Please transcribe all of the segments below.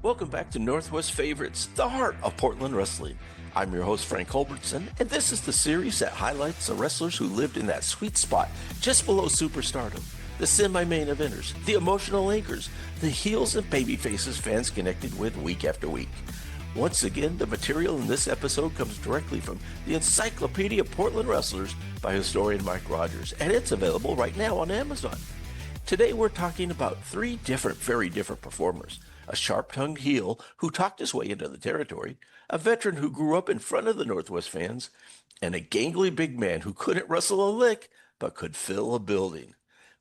Welcome back to Northwest Favorites, the heart of Portland wrestling. I'm your host, Frank Culbertson, and this is the series that highlights the wrestlers who lived in that sweet spot just below superstardom, the semi-main eventers, the emotional anchors, the heels and baby faces fans connected with week after week. Once again, the material in this episode comes directly from the Encyclopedia of Portland Wrestlers by historian Mike Rogers, and it's available right now on Amazon. Today we're talking about three very different performers. A sharp-tongued heel who talked his way into the territory, a veteran who grew up in front of the Northwest fans, and a gangly big man who couldn't wrestle a lick but could fill a building.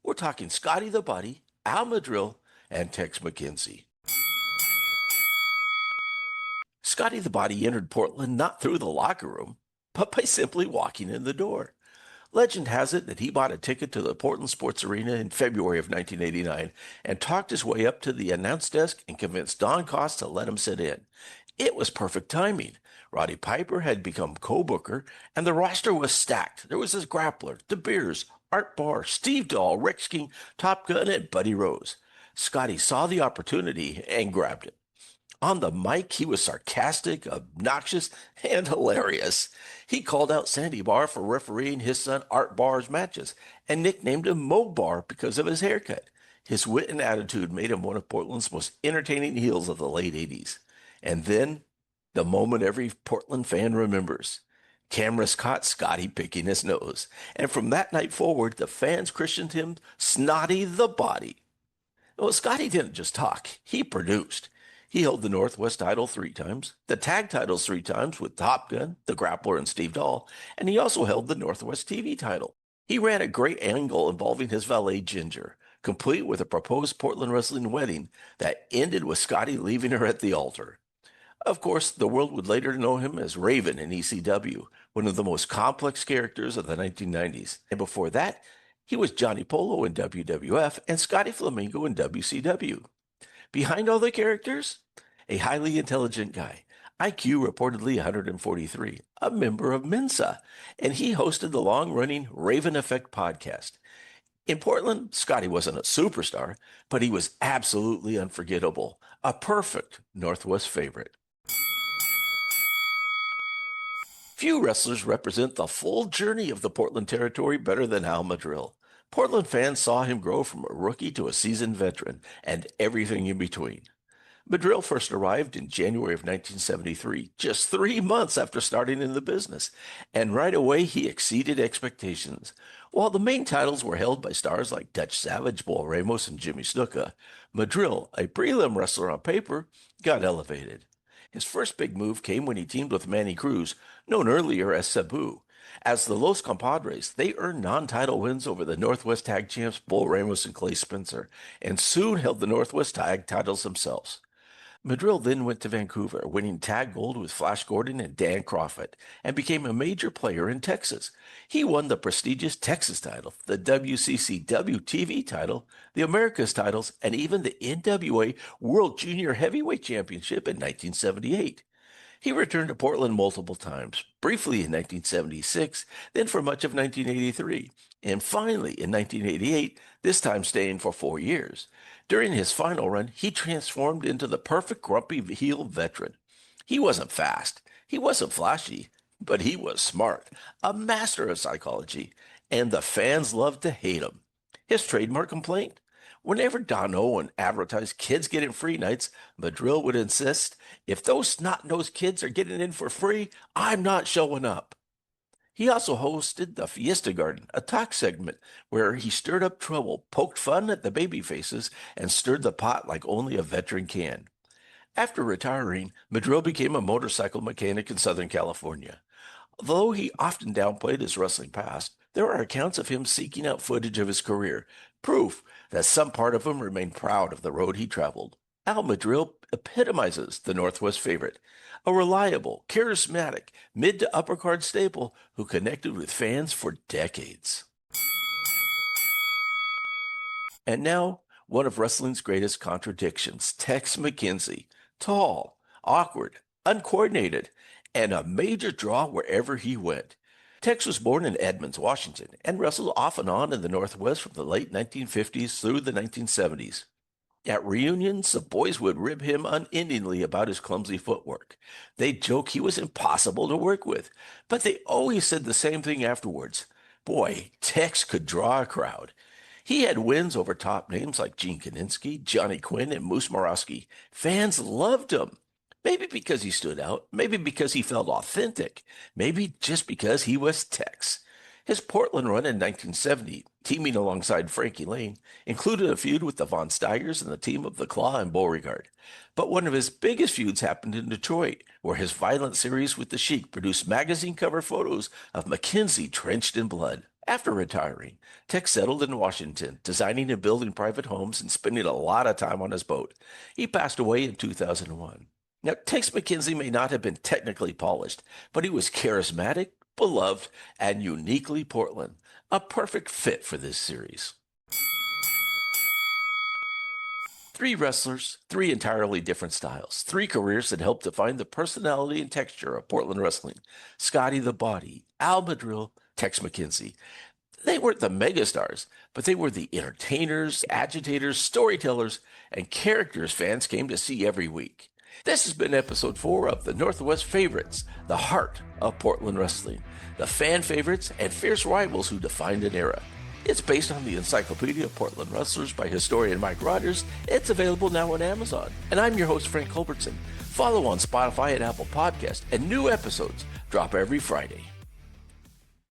We're talking Scotty the Body, Madril, and Tex McKenzie. Scotty the Body entered Portland not through the locker room, but by simply walking in the door. Legend has it that he bought a ticket to the Portland Sports Arena in February of 1989 and talked his way up to the announce desk and convinced Don Cost to let him sit in. It was perfect timing. Roddy Piper had become co-booker, and the roster was stacked. There was his grappler, De Beers, Art Barr, Steve Dahl, Rex King, Top Gun, and Buddy Rose. Scotty saw the opportunity and grabbed it. On the mic, he was sarcastic, obnoxious, and hilarious. He called out Sandy Barr for refereeing his son Art Barr's matches and nicknamed him Mo Barr because of his haircut. His wit and attitude made him one of Portland's most entertaining heels of the late 80s. And then, the moment every Portland fan remembers. Cameras caught Scotty picking his nose. And from that night forward, the fans christened him Snotty the Body. Well, Scotty didn't just talk. He produced. He held the Northwest title 3 times, the tag titles 3 times with Top Gun, the Grappler, and Steve Dahl, and he also held the Northwest TV title. He ran a great angle involving his valet Ginger, complete with a proposed Portland wrestling wedding that ended with Scotty leaving her at the altar. Of course, the world would later know him as Raven in ECW, one of the most complex characters of the 1990s. And before that, he was Johnny Polo in WWF and Scotty Flamingo in WCW. Behind all the characters, a highly intelligent guy, IQ reportedly 143, a member of Mensa, and he hosted the long-running Raven Effect podcast. In Portland, Scotty wasn't a superstar, but he was absolutely unforgettable, a perfect Northwest favorite. Few wrestlers represent the full journey of the Portland territory better than Madril. Portland fans saw him grow from a rookie to a seasoned veteran, and everything in between. Madril first arrived in January of 1973, just 3 months after starting in the business, and right away he exceeded expectations. While the main titles were held by stars like Dutch Savage, Bull Ramos, and Jimmy Snuka, Madril, a prelim wrestler on paper, got elevated. His first big move came when he teamed with Manny Cruz, known earlier as Sabu. As the Los Compadres, they earned non-title wins over the Northwest Tag Champs Bull Ramos and Clay Spencer, and soon held the Northwest Tag titles themselves. Madril then went to Vancouver, winning tag gold with Flash Gordon and Dan Crawford, and became a major player in Texas. He won the prestigious Texas title, the WCCW TV title, the Americas titles, and even the NWA World Junior Heavyweight Championship in 1978. He returned to Portland multiple times, briefly in 1976, then for much of 1983, and finally in 1988, this time staying for 4 years. During his final run, he transformed into the perfect grumpy heel veteran. He wasn't fast, he wasn't flashy, but he was smart, a master of psychology, and the fans loved to hate him. His trademark complaint? Whenever Don Owen advertised kids getting free nights, Madril would insist, if those snot-nosed kids are getting in for free, I'm not showing up. He also hosted the Fiesta Garden, a talk segment where he stirred up trouble, poked fun at the baby faces, and stirred the pot like only a veteran can. After retiring, Madril became a motorcycle mechanic in Southern California. Though he often downplayed his wrestling past, there are accounts of him seeking out footage of his career, proof that some part of him remained proud of the road he traveled. Madril epitomizes the Northwest favorite, a reliable, charismatic, mid to upper card staple who connected with fans for decades. And now, one of wrestling's greatest contradictions, Tex McKenzie, tall, awkward, uncoordinated, and a major draw wherever he went. Tex was born in Edmonds, Washington, and wrestled off and on in the Northwest from the late 1950s through the 1970s. At reunions, the boys would rib him unendingly about his clumsy footwork. They'd joke he was impossible to work with, but they always said the same thing afterwards. Boy, Tex could draw a crowd. He had wins over top names like Gene Kaninsky, Johnny Quinn, and Moose Morosky. Fans loved him. Maybe because he stood out, maybe because he felt authentic, maybe just because he was Tex. His Portland run in 1970, teaming alongside Frankie Lane, included a feud with the Von Steigers and the team of the Claw and Beauregard. But one of his biggest feuds happened in Detroit, where his violent series with the Sheik produced magazine cover photos of McKenzie drenched in blood. After retiring, Tex settled in Washington, designing and building private homes and spending a lot of time on his boat. He passed away in 2001. Now, Tex McKenzie may not have been technically polished, but he was charismatic, beloved, and uniquely Portland, a perfect fit for this series. Three wrestlers, three entirely different styles, three careers that helped define the personality and texture of Portland wrestling. Scotty the Body, Al Madril, Tex McKenzie. They weren't the megastars, but they were the entertainers, agitators, storytellers, and characters fans came to see every week. This has been episode 4 of the Northwest Favorites, the heart of Portland wrestling, the fan favorites and fierce rivals who defined an era. It's based on the Encyclopedia of Portland Wrestlers by historian Mike Rogers. It's available now on Amazon. And I'm your host, Frank Culbertson. Follow on Spotify and Apple Podcasts, and new episodes drop every Friday.